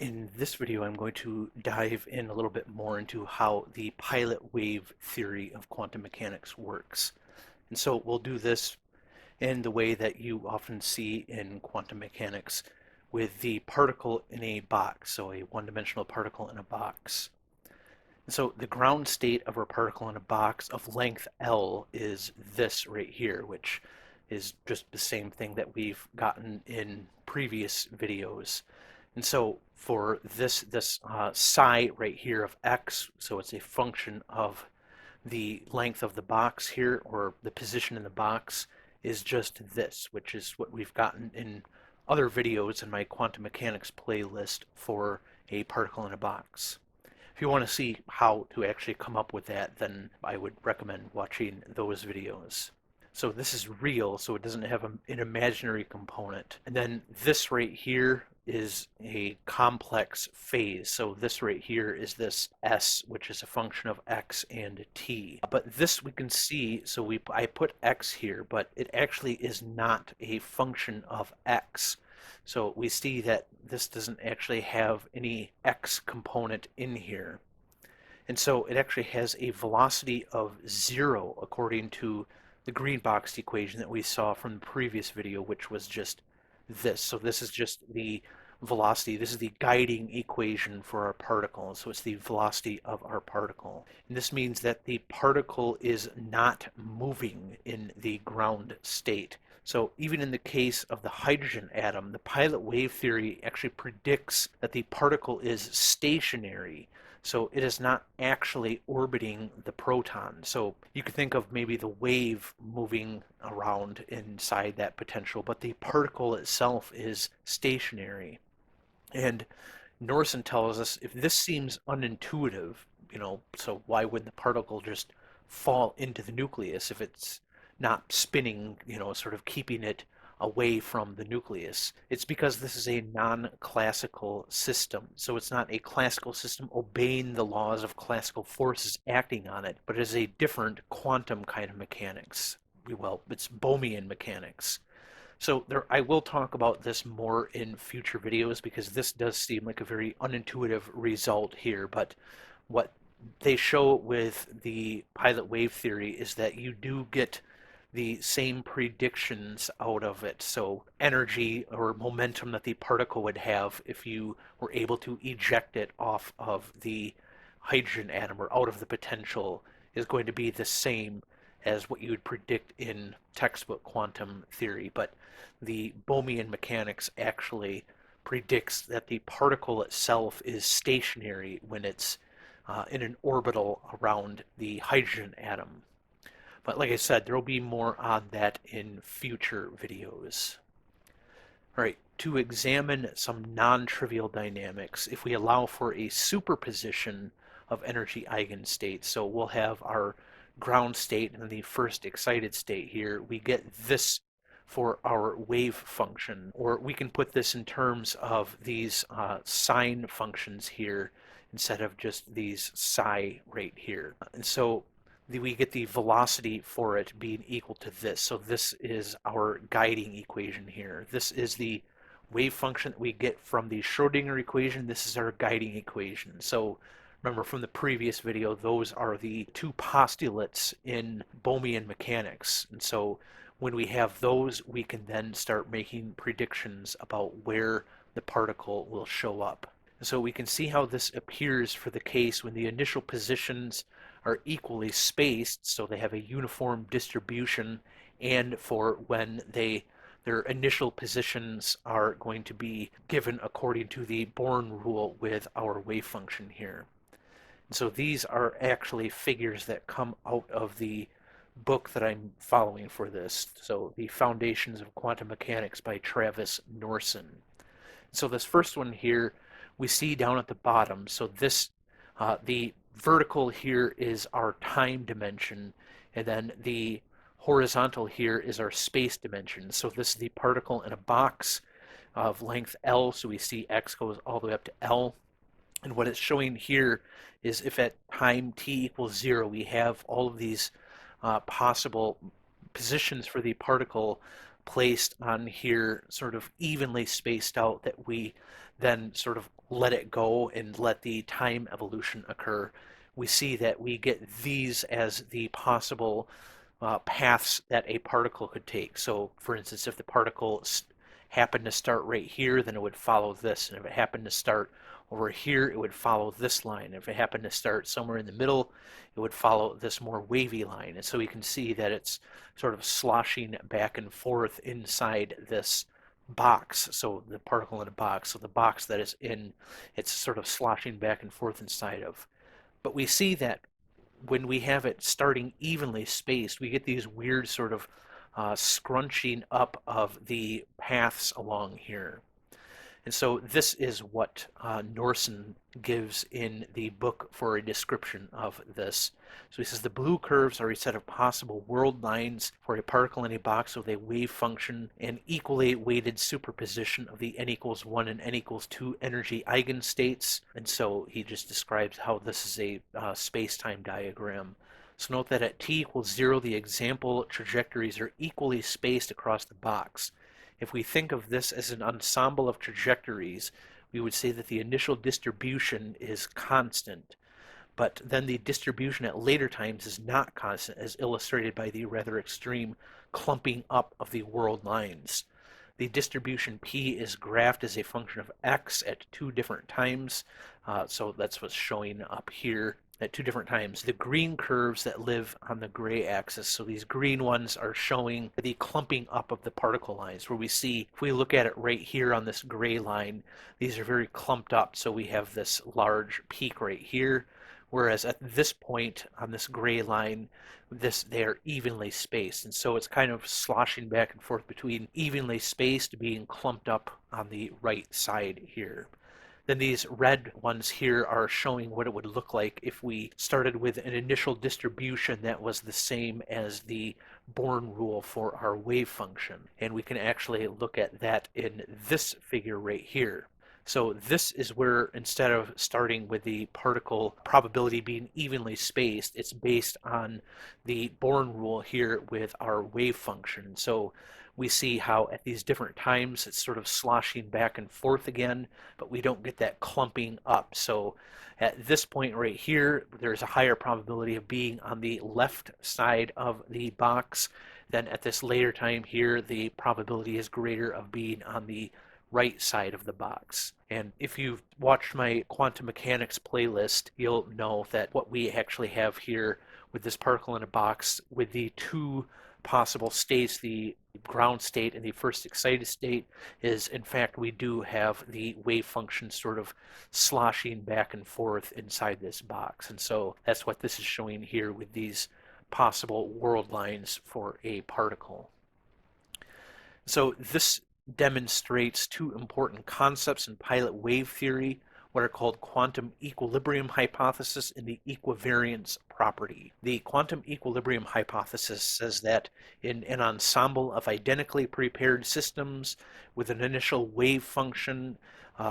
In this video, I'm going to dive in a little bit more into how the pilot wave theory of quantum mechanics works. And so we'll do this in the way that you often see in quantum mechanics with the particle in a box, so a one-dimensional particle in a box. And so the ground state of our particle in a box of length L is this right here, which is just the same thing that we've gotten in previous videos. And so for this psi right here of x, so it's a function of the length of the box here, or the position in the box, is just this, which is what we've gotten in other videos in my quantum mechanics playlist for a particle in a box. If you want to see how to actually come up with that, then I would recommend watching those videos. So this is real, so it doesn't have an imaginary component. And then this right here is a complex phase. So this right here is this S, which is a function of x and t. But this we can see, so I put x here, but it actually is not a function of x. So we see that this doesn't actually have any x component in here. And so it actually has a velocity of 0 according to the green box equation that we saw from the previous video, which was just this. So this is just the velocity. This is the guiding equation for our particle. So it's the velocity of our particle. And this means that the particle is not moving in the ground state. So even in the case of the hydrogen atom, the pilot wave theory actually predicts that the particle is stationary. So it is not actually orbiting the proton. So you could think of maybe the wave moving around inside that potential, but the particle itself is stationary. And Norson tells us if this seems unintuitive, so why would the particle just fall into the nucleus if it's not spinning, sort of keeping it away from the nucleus? It's because this is a non-classical system. So it's not a classical system obeying the laws of classical forces acting on it, but it is a different quantum kind of mechanics. Well, it's Bohmian mechanics. So I will talk about this more in future videos because this does seem like a very unintuitive result here, but what they show with the pilot wave theory is that you do get the same predictions out of it. So energy or momentum that the particle would have if you were able to eject it off of the hydrogen atom or out of the potential is going to be the same as what you would predict in textbook quantum theory. But the Bohmian mechanics actually predicts that the particle itself is stationary when it's in an orbital around the hydrogen atom. But like I said, there will be more on that in future videos. All right, to examine some non-trivial dynamics, if we allow for a superposition of energy eigenstates, so we'll have our ground state and the first excited state here, we get this for our wave function, or we can put this in terms of these sine functions here instead of just these psi right here. And so we get the velocity for it being equal to this. So this is our guiding equation here. This is the wave function that we get from the Schrodinger equation. This is our guiding equation. So remember from the previous video, those are the two postulates in Bohmian mechanics. And so when we have those, we can then start making predictions about where the particle will show up. So we can see how this appears for the case when the initial positions are equally spaced, so they have a uniform distribution, and for when their initial positions are going to be given according to the Born rule with our wave function here. And so these are actually figures that come out of the book that I'm following for this, so the Foundations of Quantum Mechanics by Travis Norson. So this first one here we see down at the bottom, so this the vertical here is our time dimension, and then the horizontal here is our space dimension. So this is the particle in a box of length L, so we see x goes all the way up to L. And what it's showing here is if at time t equals 0, we have all of these possible positions for the particle placed on here sort of evenly spaced out that we then sort of let it go and let the time evolution occur, we see that we get these as the possible paths that a particle could take. So, for instance, if the particle happened to start right here, then it would follow this. And if it happened to start over here, it would follow this line. If it happened to start somewhere in the middle, it would follow this more wavy line. And so you can see that it's sort of sloshing back and forth inside this box. So the particle in a box, so the box that is in, it's sort of sloshing back and forth inside of. But we see that when we have it starting evenly spaced, we get these weird sort of scrunching up of the paths along here. And so this is what Norson gives in the book for a description of this. So he says the blue curves are a set of possible world lines for a particle in a box with a wave function and equally weighted superposition of the n equals 1 and n equals 2 energy eigenstates. And so he just describes how this is a space-time diagram. So note that at t equals 0, the example trajectories are equally spaced across the box. If we think of this as an ensemble of trajectories, we would say that the initial distribution is constant, but then the distribution at later times is not constant, as illustrated by the rather extreme clumping up of the world lines. The distribution p is graphed as a function of x at two different times, so that's what's showing up here. At two different times. The green curves that live on the gray axis, so these green ones are showing the clumping up of the particle lines, where we see, if we look at it right here on this gray line, these are very clumped up, so we have this large peak right here, whereas at this point on this gray line, they are evenly spaced, and so it's kind of sloshing back and forth between evenly spaced being clumped up on the right side here. Then these red ones here are showing what it would look like if we started with an initial distribution that was the same as the Born rule for our wave function. And we can actually look at that in this figure right here. So this is where, instead of starting with the particle probability being evenly spaced, it's based on the Born rule here with our wave function. So we see how at these different times it's sort of sloshing back and forth again, but we don't get that clumping up. So at this point right here, there's a higher probability of being on the left side of the box. Then at this later time here, the probability is greater of being on the right side of the box. And if you've watched my quantum mechanics playlist, you'll know that what we actually have here with this particle in a box with the two possible states, the ground state and the first excited state, is in fact we do have the wave function sort of sloshing back and forth inside this box. And so that's what this is showing here with these possible world lines for a particle. So this demonstrates two important concepts in pilot wave theory, what are called quantum equilibrium hypothesis and the equivariance property. The quantum equilibrium hypothesis says that in an ensemble of identically prepared systems with an initial wave function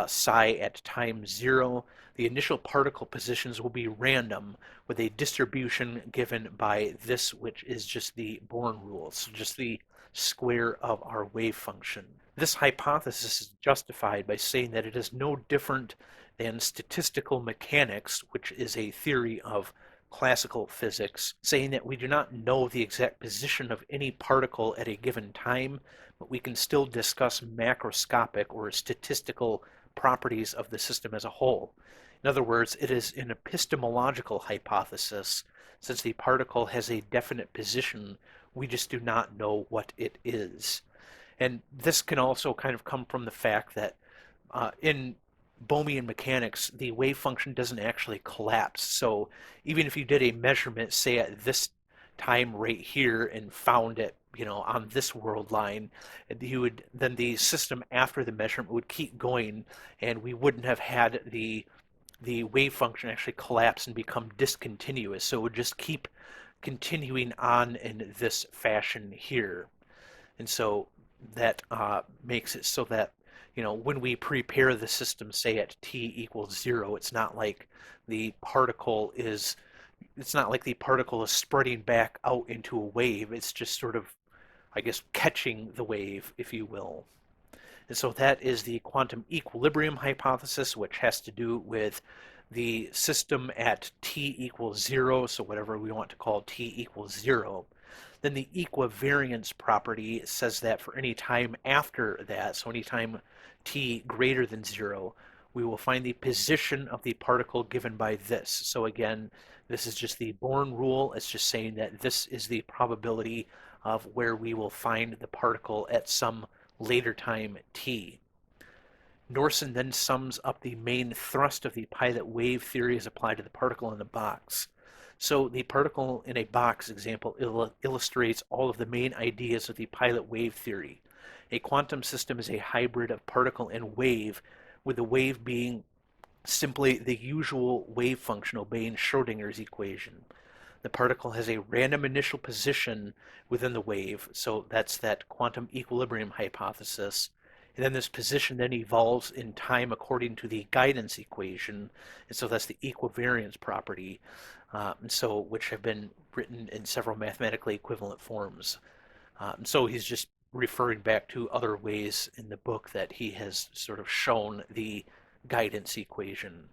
psi at time 0, the initial particle positions will be random with a distribution given by this, which is just the Born rule, so just the square of our wave function. This hypothesis is justified by saying that it is no different than statistical mechanics, which is a theory of classical physics, saying that we do not know the exact position of any particle at a given time, but we can still discuss macroscopic or statistical properties of the system as a whole. In other words, it is an epistemological hypothesis. Since the particle has a definite position, we just do not know what it is. And this can also kind of come from the fact that in Bohmian mechanics, the wave function doesn't actually collapse. So even if you did a measurement, say at this time right here, and found it, on this world line, then the system after the measurement would keep going, and we wouldn't have had the wave function actually collapse and become discontinuous. So it would just keep continuing on in this fashion here. And so that makes it so that, when we prepare the system, say at t equals 0, it's not like the particle is spreading back out into a wave. It's just sort of, I guess, catching the wave, if you will. And so that is the quantum equilibrium hypothesis, which has to do with the system at t equals 0, so whatever we want to call t equals 0. Then the equivariance property says that for any time after that, so any time t greater than 0, we will find the position of the particle given by this. So again, this is just the Born rule. It's just saying that this is the probability of where we will find the particle at some later time t. Norson then sums up the main thrust of the pilot wave theory as applied to the particle in a box. So the particle in a box example illustrates all of the main ideas of the pilot wave theory. A quantum system is a hybrid of particle and wave, with the wave being simply the usual wave function obeying Schrodinger's equation. The particle has a random initial position within the wave, so that's that quantum equilibrium hypothesis. And then this position then evolves in time according to the guidance equation, and so that's the equivariance property, which have been written in several mathematically equivalent forms. So he's just referring back to other ways in the book that he has sort of shown the guidance equation.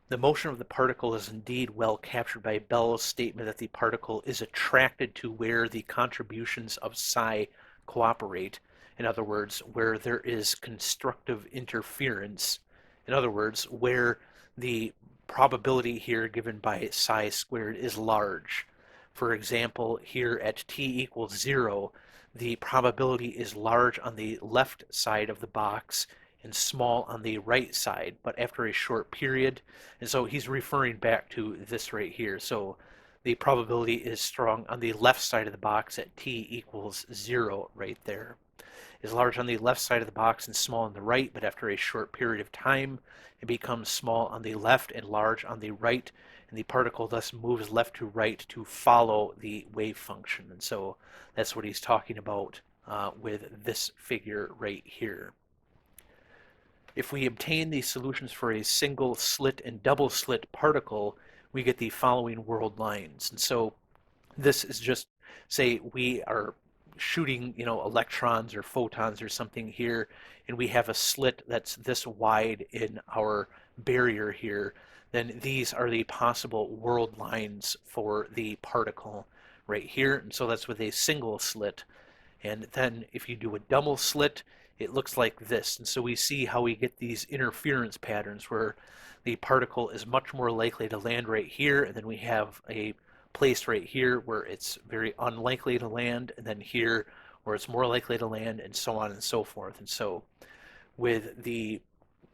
The motion of the particle is indeed well captured by Bell's statement that the particle is attracted to where the contributions of psi cooperate. In other words, where there is constructive interference. In other words, where the probability here given by psi squared is large. For example, here at t equals 0, the probability is large on the left side of the box and small on the right side, but after a short period. And so he's referring back to this right here. So the probability is strong on the left side of the box at t equals 0 right there. Is large on the left side of the box and small on the right, but after a short period of time, it becomes small on the left and large on the right, and the particle thus moves left to right to follow the wave function. And so that's what he's talking about with this figure right here. If we obtain the solutions for a single slit and double slit particle, we get the following world lines. And so this is just, say we are shooting, electrons or photons or something here, and we have a slit that's this wide in our barrier here, then these are the possible world lines for the particle right here. And so that's with a single slit. And then if you do a double slit, it looks like this. And so we see how we get these interference patterns where the particle is much more likely to land right here, and then we have a place right here where it's very unlikely to land, and then here where it's more likely to land, and so on and so forth. And so with the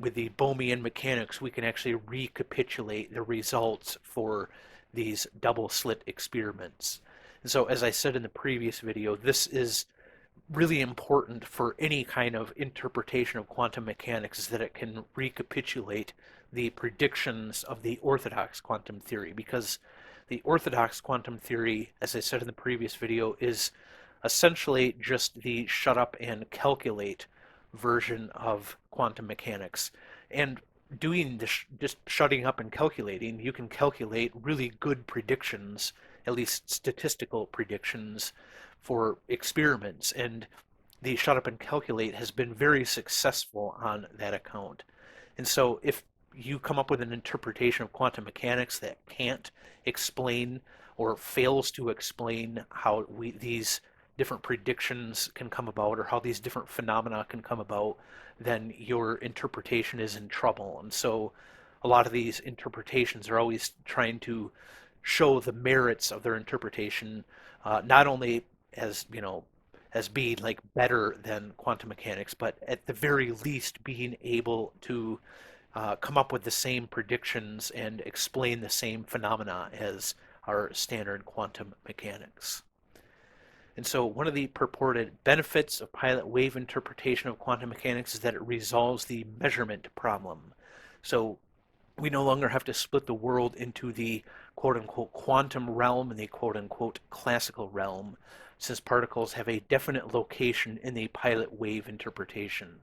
Bohmian mechanics, we can actually recapitulate the results for these double slit experiments. And so as I said in the previous video, this is really important for any kind of interpretation of quantum mechanics, is that it can recapitulate the predictions of the orthodox quantum theory, because the orthodox quantum theory, as I said in the previous video, is essentially just the shut up and calculate version of quantum mechanics. And doing this, just shutting up and calculating, you can calculate really good predictions, at least statistical predictions, for experiments. And the shut up and calculate has been very successful on that account. And so if you come up with an interpretation of quantum mechanics that can't explain or fails to explain how these different predictions can come about, or how these different phenomena can come about, then your interpretation is in trouble. And so a lot of these interpretations are always trying to show the merits of their interpretation, not only as being like better than quantum mechanics, but at the very least being able to come up with the same predictions and explain the same phenomena as our standard quantum mechanics. And so one of the purported benefits of pilot wave interpretation of quantum mechanics is that it resolves the measurement problem. So we no longer have to split the world into the quote-unquote quantum realm and the quote-unquote classical realm, since particles have a definite location in the pilot wave interpretation.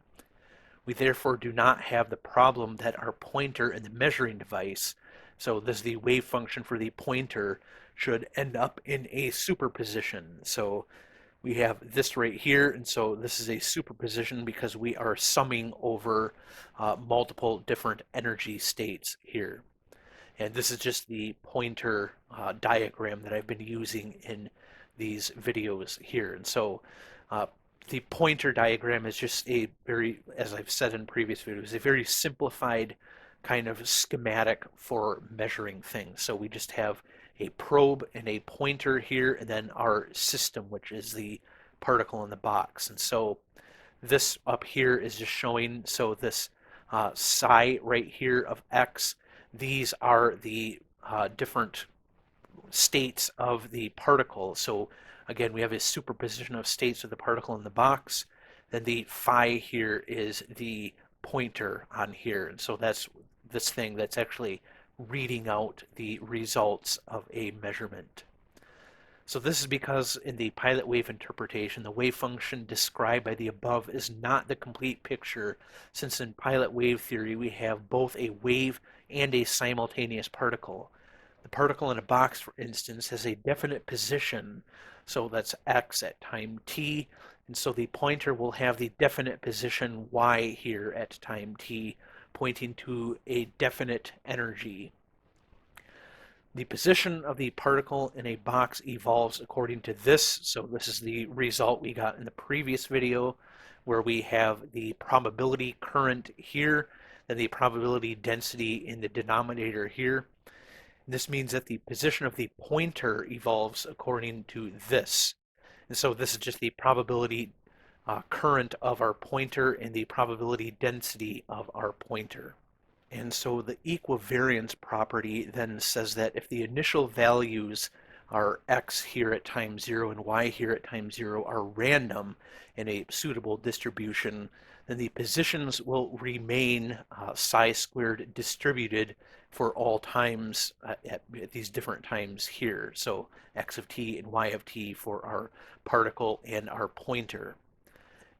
We therefore do not have the problem that our pointer in the measuring device, so this is the wave function for the pointer, should end up in a superposition. So we have this right here, and so this is a superposition because we are summing over multiple different energy states here. And this is just the pointer diagram that I've been using in these videos here. And so uh, the pointer diagram is just a very, as I've said in previous videos, a very simplified kind of schematic for measuring things. So we just have a probe and a pointer here, and then our system, which is the particle in the box. And so this up here is just showing, so this psi right here of x, these are the different states of the particle. So again, we have a superposition of states of the particle in the box. Then the phi here is the pointer on here. And so that's this thing that's actually reading out the results of a measurement. So this is because in the pilot wave interpretation, the wave function described by the above is not the complete picture, since in pilot wave theory we have both a wave and a simultaneous particle. The particle in a box, for instance, has a definite position, so that's x at time t, and so the pointer will have the definite position y here at time t, pointing to a definite energy. The position of the particle in a box evolves according to this. So this is the result we got in the previous video, where we have the probability current here, and the probability density in the denominator here. This means that the position of the pointer evolves according to this. And so this is just the probability current of our pointer and the probability density of our pointer. And so the equivariance property then says that if the initial values are x here at time 0 and y here at time 0 are random in a suitable distribution, then the positions will remain psi squared distributed for all times at these different times here. So x of t and y of t for our particle and our pointer.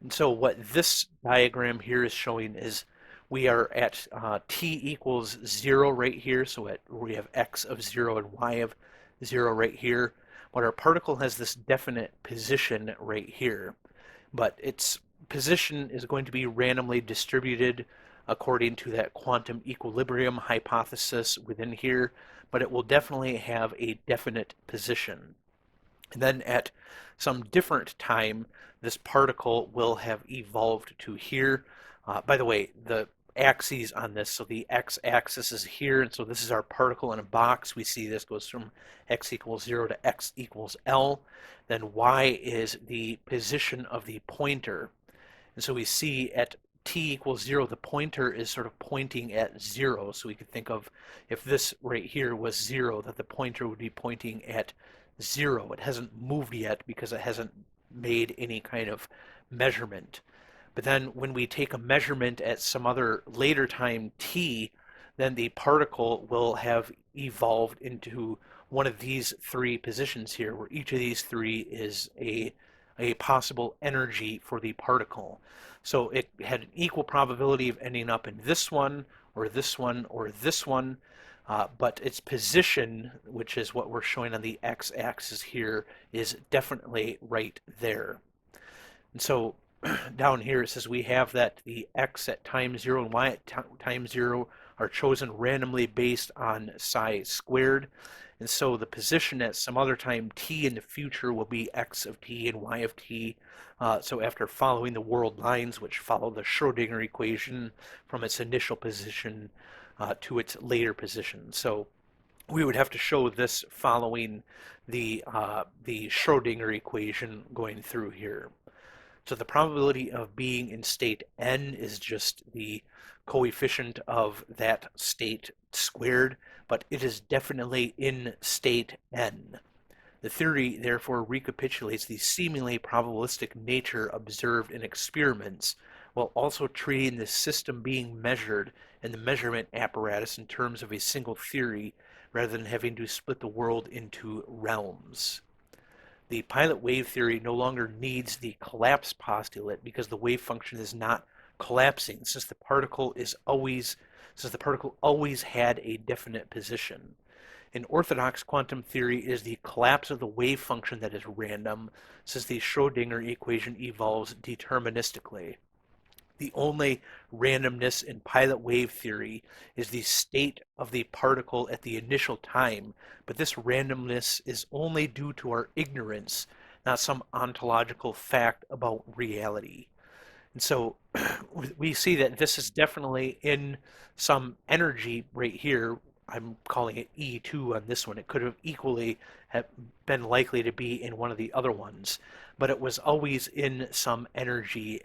And so what this diagram here is showing is we are at t equals 0 right here, so we have x of 0 and y of 0 right here, but our particle has this definite position right here. But its position is going to be randomly distributed according to that quantum equilibrium hypothesis within here, but it will definitely have a definite position. And then at some different time, this particle will have evolved to here. By the way, the axes on this, so the x-axis is here, and so this is our particle in a box. We see this goes from x equals 0 to x equals L. Then y is the position of the pointer. And so we see at t equals 0, the pointer is sort of pointing at 0. So we could think of, if this right here was 0, that the pointer would be pointing at 0. It hasn't moved yet because it hasn't made any kind of measurement. But then when we take a measurement at some other later time t, then the particle will have evolved into one of these three positions here, where each of these three is a possible energy for the particle. So it had an equal probability of ending up in this one, or this one, or this one, but its position, which is what we're showing on the x-axis here, is definitely right there. And so down here it says we have that the x at time 0 and y at time 0 are chosen randomly based on psi squared. And so the position at some other time t in the future will be x of t and y of t. So after following the world lines, which follow the Schrodinger equation from its initial position to its later position. So we would have to show this following the Schrodinger equation going through here. So the probability of being in state n is just the coefficient of that state squared, but it is definitely in state n. The theory therefore recapitulates the seemingly probabilistic nature observed in experiments, while also treating the system being measured and the measurement apparatus in terms of a single theory, rather than having to split the world into realms. The pilot wave theory no longer needs the collapse postulate because the wave function is not collapsing, since the particle always had a definite position. In orthodox quantum theory is the collapse of the wave function that is random, since the Schrodinger equation evolves deterministically. The only randomness in pilot wave theory is the state of the particle at the initial time, but this randomness is only due to our ignorance, not some ontological fact about reality. And so we see that this is definitely in some energy right here. I'm calling it E2 on this one. It could have equally have been likely to be in one of the other ones, but it was always in some energy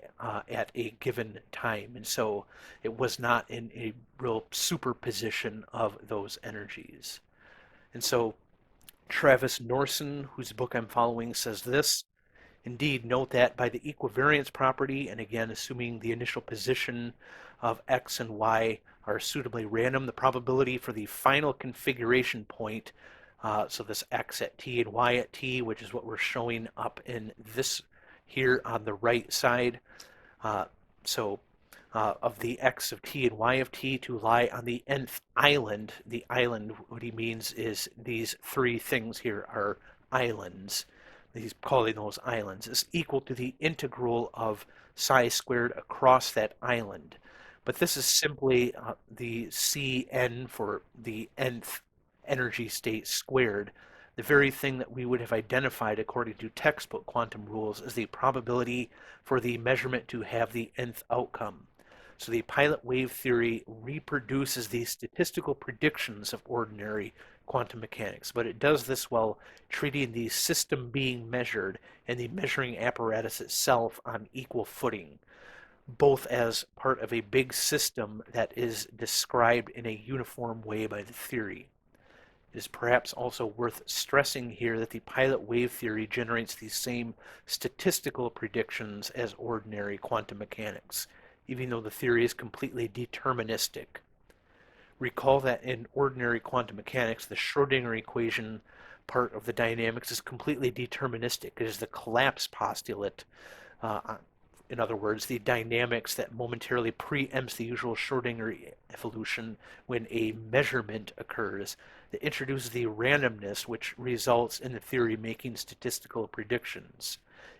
at a given time. And so it was not in a real superposition of those energies. And so Travis Norson, whose book I'm following, says this. Indeed, note that by the equivariance property, and again assuming the initial position of x and y are suitably random, the probability for the final configuration point, so this x at t and y at t, which is what we're showing up in this here on the right side, uh, so of the x of t and y of t to lie on the nth island. The island, what he means is these three things here are islands. He's calling those islands, is equal to the integral of psi squared across that island. But this is simply the Cn for the nth energy state squared, the very thing that we would have identified according to textbook quantum rules as the probability for the measurement to have the nth outcome. So the pilot wave theory reproduces the statistical predictions of ordinary quantum mechanics, but it does this while treating the system being measured and the measuring apparatus itself on equal footing, both as part of a big system that is described in a uniform way by the theory. It is perhaps also worth stressing here that the pilot wave theory generates the same statistical predictions as ordinary quantum mechanics, even though the theory is completely deterministic. Recall that in ordinary quantum mechanics, the Schrodinger equation part of the dynamics is completely deterministic. It is the collapse postulate, in other words, the dynamics that momentarily preempts the usual Schrodinger evolution when a measurement occurs, that introduces the randomness which results in the theory making statistical predictions.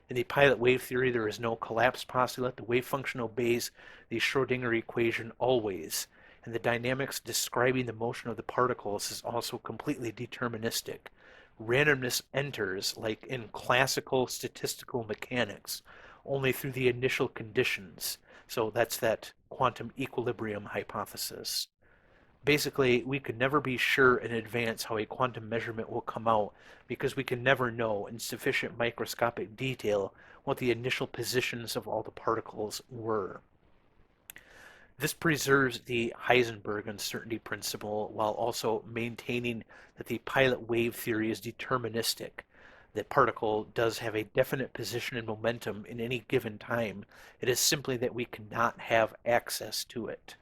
In the pilot wave theory, there is no collapse postulate. The wave function obeys the Schrodinger equation always, and the dynamics describing the motion of the particles is also completely deterministic. Randomness enters, like in classical statistical mechanics, only through the initial conditions. So that's that quantum equilibrium hypothesis. Basically, we could never be sure in advance how a quantum measurement will come out because we can never know in sufficient microscopic detail what the initial positions of all the particles were. This preserves the Heisenberg uncertainty principle while also maintaining that the pilot wave theory is deterministic. The particle does have a definite position and momentum in any given time. It is simply that we cannot have access to it.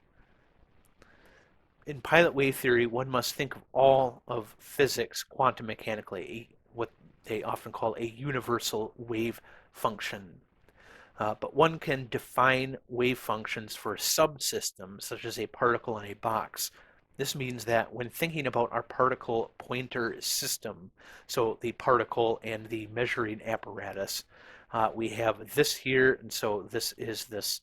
In pilot wave theory, one must think of all of physics quantum mechanically, what they often call a universal wave function. But one can define wave functions for subsystems, such as a particle in a box. This means that when thinking about our particle pointer system, so the particle and the measuring apparatus, we have this here, and so this is this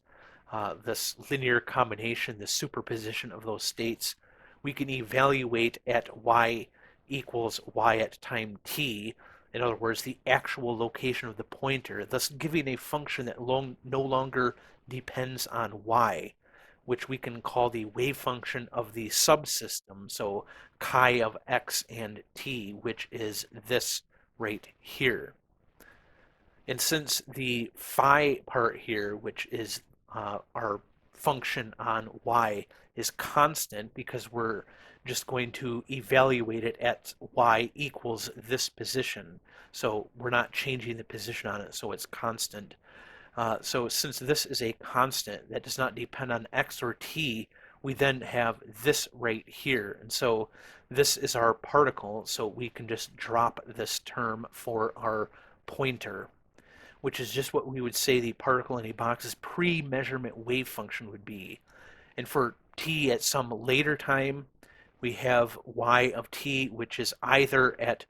linear combination, the superposition of those states. We can evaluate at y equals y at time t, in other words, the actual location of the pointer, thus giving a function that no longer depends on y, which we can call the wave function of the subsystem, so chi of x and t, which is this right here. And since the phi part here, which is our function on y, is constant because we're just going to evaluate it at y equals this position. So we're not changing the position on it, so it's constant. So since this is a constant that does not depend on x or t, we then have this right here. And so this is our particle, so we can just drop this term for our pointer, which is just what we would say the particle in a box's pre-measurement wave function would be. And for t at some later time, We have y of t, which is either at,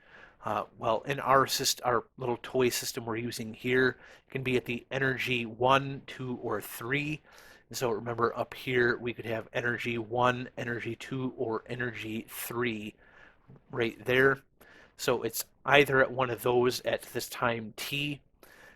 well, in our system, our little toy system we're using here, it can be at the energy 1, 2, or 3. And so remember up here, we could have energy 1, energy 2, or energy 3 right there. So it's either at one of those at this time t,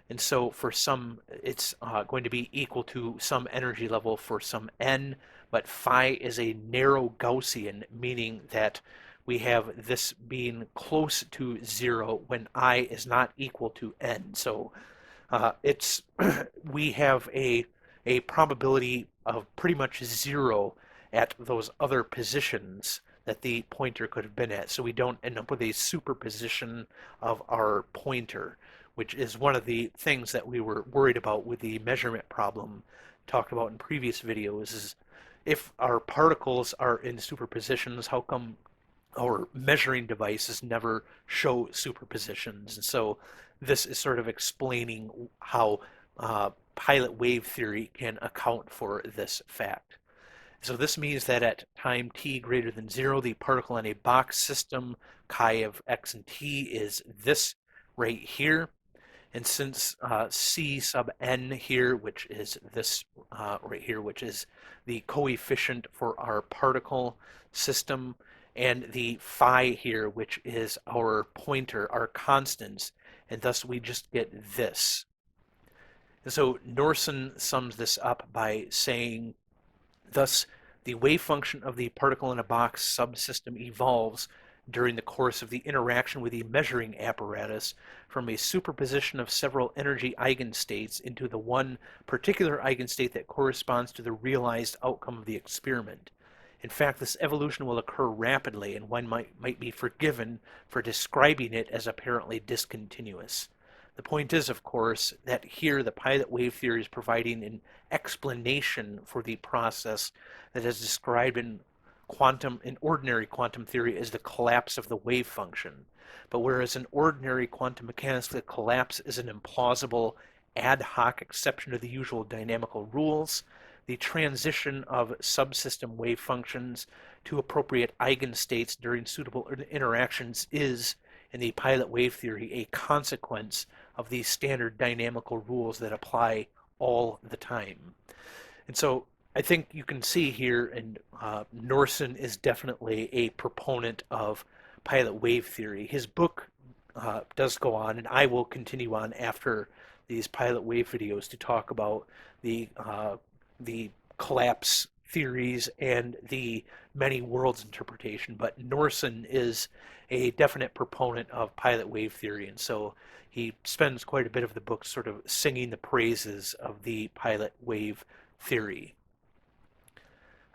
and so for some, it's going to be equal to some energy level for some n, but phi is a narrow Gaussian, meaning that we have this being close to 0 when I is not equal to n. So it's we have a probability of pretty much 0 at those other positions that the pointer could have been at. So we don't end up with a superposition of our pointer, which is one of the things that we were worried about with the measurement problem talked about in previous videos, is if our particles are in superpositions, how come our measuring devices never show superpositions? And so this is sort of explaining how pilot wave theory can account for this fact. So this means that at time t greater than 0, the particle in a box system, chi of x and t, is this right here. And since c sub n here, which is this right here, which is the coefficient for our particle system, and the phi here, which is our pointer, are constants, and thus we just get this. And so Norson sums this up by saying, thus, the wave function of the particle in a box subsystem evolves during the course of the interaction with the measuring apparatus from a superposition of several energy eigenstates into the one particular eigenstate that corresponds to the realized outcome of the experiment. In fact, this evolution will occur rapidly, and one might be forgiven for describing it as apparently discontinuous. The point is, of course, that here the pilot wave theory is providing an explanation for the process that is described in ordinary quantum theory as the collapse of the wave function. But whereas in ordinary quantum mechanics the collapse is an implausible ad hoc exception to the usual dynamical rules, the transition of subsystem wave functions to appropriate eigenstates during suitable interactions is, in the pilot wave theory, a consequence of these standard dynamical rules that apply all the time. And so I think you can see here, and Norson is definitely a proponent of pilot wave theory. His book does go on, and I will continue on after these pilot wave videos to talk about the collapse theories and the many worlds interpretation. But Norson is a definite proponent of pilot wave theory, and so he spends quite a bit of the book sort of singing the praises of the pilot wave theory.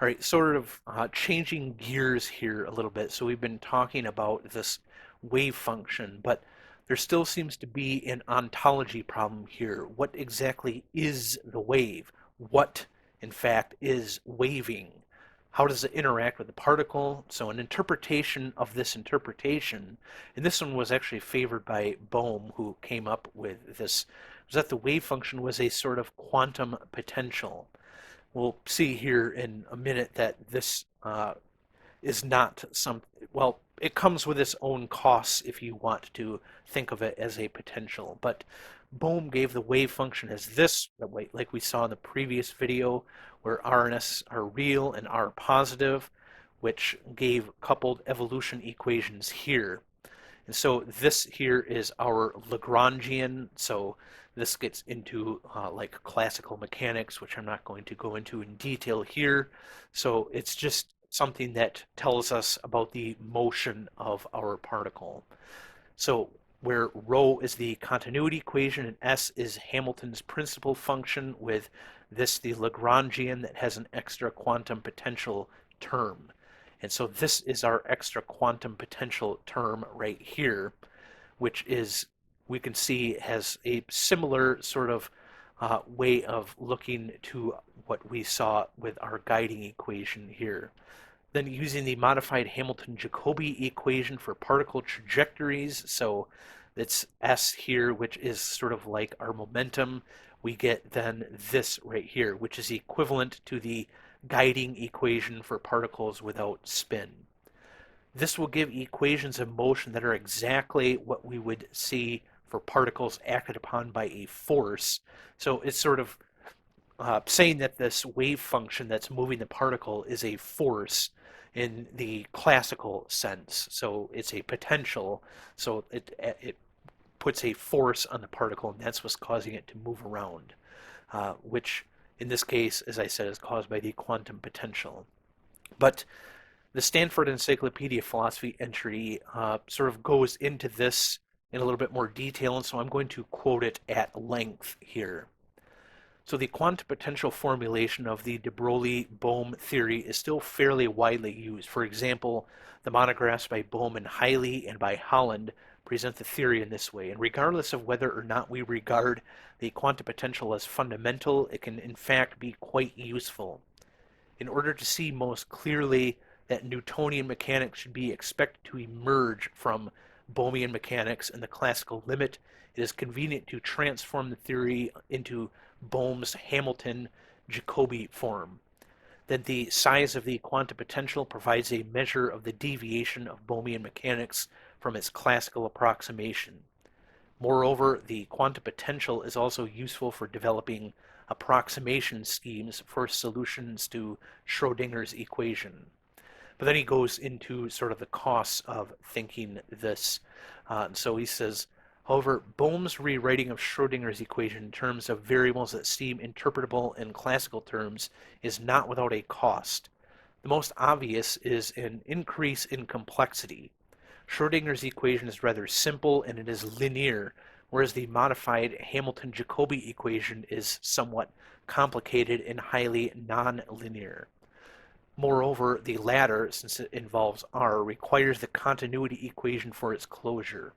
All right, sort of changing gears here a little bit. So we've been talking about this wave function, but there still seems to be an ontology problem here. What exactly is the wave? What, in fact, is waving? How does it interact with the particle? So an interpretation of this interpretation, and this one was actually favored by Bohm, who came up with this, was that the wave function was a sort of quantum potential. We'll see here in a minute that this is not some, well, it comes with its own costs if you want to think of it as a potential. But Bohm gave the wave function as this, like we saw in the previous video, where R and S are real and R positive, which gave coupled evolution equations here. And so this here is our Lagrangian. So this gets into like classical mechanics, which I'm not going to go into in detail here. So it's just something that tells us about the motion of our particle. So where rho is the continuity equation and S is Hamilton's principal function, with this the Lagrangian that has an extra quantum potential term. And so this is our extra quantum potential term right here, which is, we can see, has a similar sort of way of looking to what we saw with our guiding equation here. Then using the modified Hamilton-Jacobi equation for particle trajectories, so it's S here, which is sort of like our momentum, we get then this right here, which is equivalent to the guiding equation for particles without spin. This will give equations of motion that are exactly what we would see for particles acted upon by a force. So it's sort of saying that this wave function that's moving the particle is a force in the classical sense. So it's a potential. So it puts a force on the particle, and that's what's causing it to move around, which in this case, as I said, is caused by the quantum potential. But the Stanford Encyclopedia of Philosophy entry sort of goes into this in a little bit more detail, and so I'm going to quote it at length here. So the quantum potential formulation of the de Broglie-Bohm theory is still fairly widely used. For example, the monographs by Bohm and Hiley and by Holland present the theory in this way. And regardless of whether or not we regard the quantum potential as fundamental, it can in fact be quite useful. In order to see most clearly that Newtonian mechanics should be expected to emerge from Bohmian mechanics and the classical limit, it is convenient to transform the theory into Bohm's Hamilton-Jacobi form. Then the size of the quantum potential provides a measure of the deviation of Bohmian mechanics from its classical approximation. Moreover, the quantum potential is also useful for developing approximation schemes for solutions to Schrodinger's equation. But then he goes into sort of the costs of thinking this. So he says, however, Bohm's rewriting of Schrodinger's equation in terms of variables that seem interpretable in classical terms is not without a cost. The most obvious is an increase in complexity. Schrodinger's equation is rather simple and it is linear, whereas the modified Hamilton-Jacobi equation is somewhat complicated and highly nonlinear. Moreover, the latter, since it involves R, requires the continuity equation for its closure.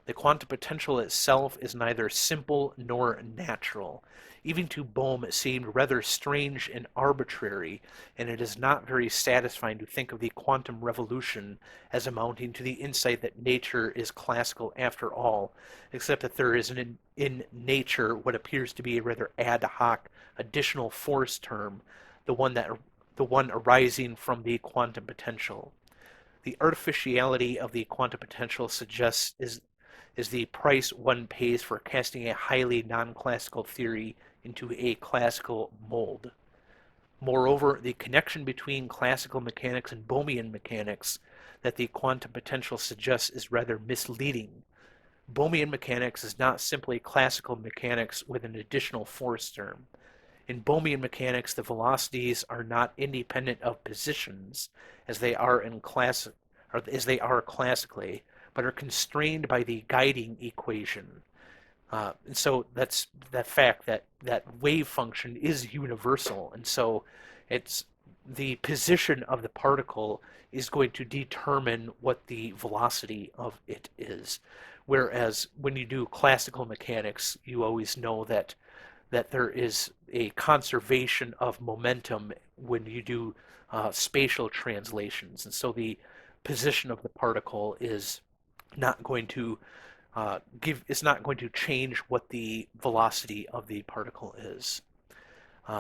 The quantum potential itself is neither simple nor natural. Even to Bohm it seemed rather strange and arbitrary, and it is not very satisfying to think of the quantum revolution as amounting to the insight that nature is classical after all, except that there is in nature what appears to be a rather ad hoc additional force term, the one arising from the quantum potential. The artificiality of the quantum potential suggests is the price one pays for casting a highly non-classical theory into a classical mold. Moreover, the connection between classical mechanics and Bohmian mechanics that the quantum potential suggests is rather misleading. Bohmian mechanics is not simply classical mechanics with an additional force term. In Bohmian mechanics, the velocities are not independent of positions as they are classically, but are constrained by the guiding equation. And so that's that fact that wave function is universal, and so it's the position of the particle is going to determine what the velocity of it is. Whereas when you do classical mechanics, you always know that there is a conservation of momentum when you do spatial translations, and so the position of the particle is not going to it's not going to change what the velocity of the particle is.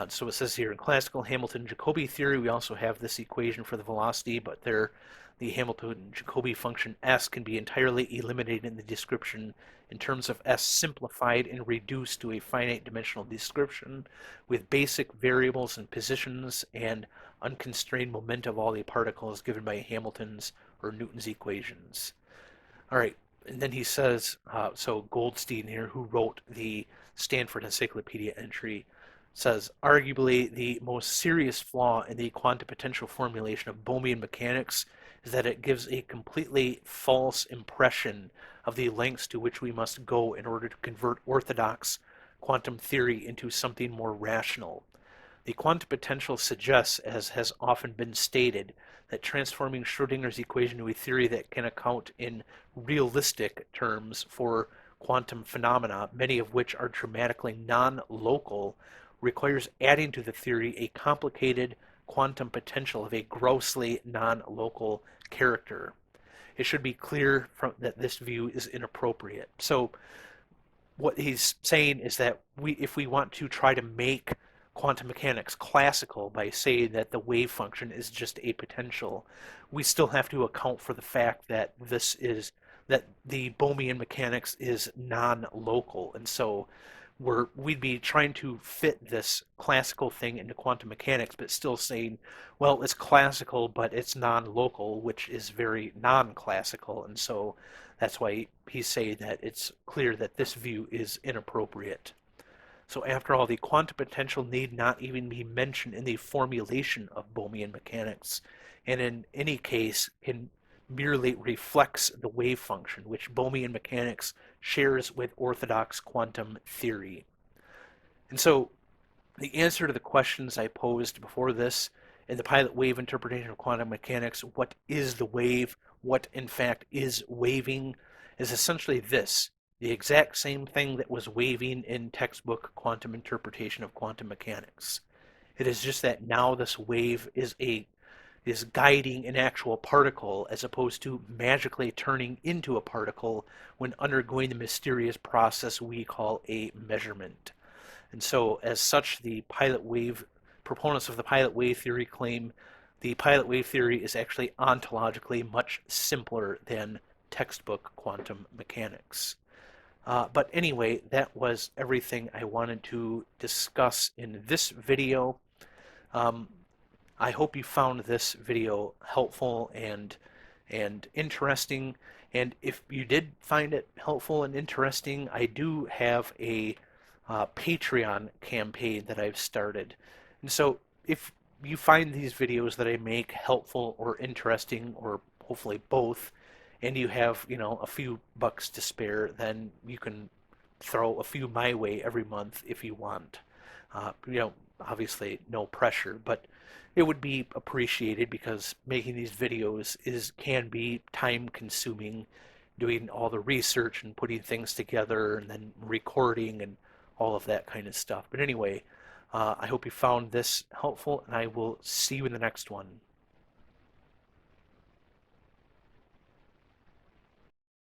So it says here in classical Hamilton-Jacobi theory, we also have this equation for the velocity, but there the Hamilton-Jacobi function s can be entirely eliminated in the description in terms of s simplified and reduced to a finite dimensional description with basic variables and positions and unconstrained momentum of all the particles given by Hamilton's or Newton's equations. All right, and then he says, so Goldstein here, who wrote the Stanford Encyclopedia entry, says, arguably the most serious flaw in the quantum potential formulation of Bohmian mechanics is that it gives a completely false impression of the lengths to which we must go in order to convert orthodox quantum theory into something more rational. The quantum potential suggests, as has often been stated, that transforming Schrodinger's equation to a theory that can account in realistic terms for quantum phenomena, many of which are dramatically non-local, requires adding to the theory a complicated quantum potential of a grossly non-local character. It should be clear that this view is inappropriate. So what he's saying is that if we want to try to make quantum mechanics classical by saying that the wave function is just a potential, we still have to account for the fact that that the Bohmian mechanics is non-local, and so we'd be trying to fit this classical thing into quantum mechanics, but still saying, well, it's classical, but it's non-local, which is very non-classical, and so that's why he's saying that it's clear that this view is inappropriate. So after all, the quantum potential need not even be mentioned in the formulation of Bohmian mechanics, and in any case can merely reflects the wave function, which Bohmian mechanics shares with orthodox quantum theory. And so the answer to the questions I posed before this in the pilot wave interpretation of quantum mechanics, what is the wave, what in fact is waving, is essentially this: the exact same thing that was waving in textbook quantum interpretation of quantum mechanics. It is just that now this wave is guiding an actual particle as opposed to magically turning into a particle when undergoing the mysterious process we call a measurement. And so, as such, the pilot wave proponents of the pilot wave theory claim the pilot wave theory is actually ontologically much simpler than textbook quantum mechanics. But anyway, that was everything I wanted to discuss in this video. Um, I hope you found this video helpful and interesting. And if you did find it helpful and interesting, I do have a Patreon campaign that I've started. And so if you find these videos that I make helpful or interesting, or hopefully both, and you have, a few bucks to spare, then you can throw a few my way every month if you want. Obviously no pressure, but it would be appreciated because making these videos can be time consuming, doing all the research and putting things together and then recording and all of that kind of stuff. But anyway, I hope you found this helpful, and I will see you in the next one.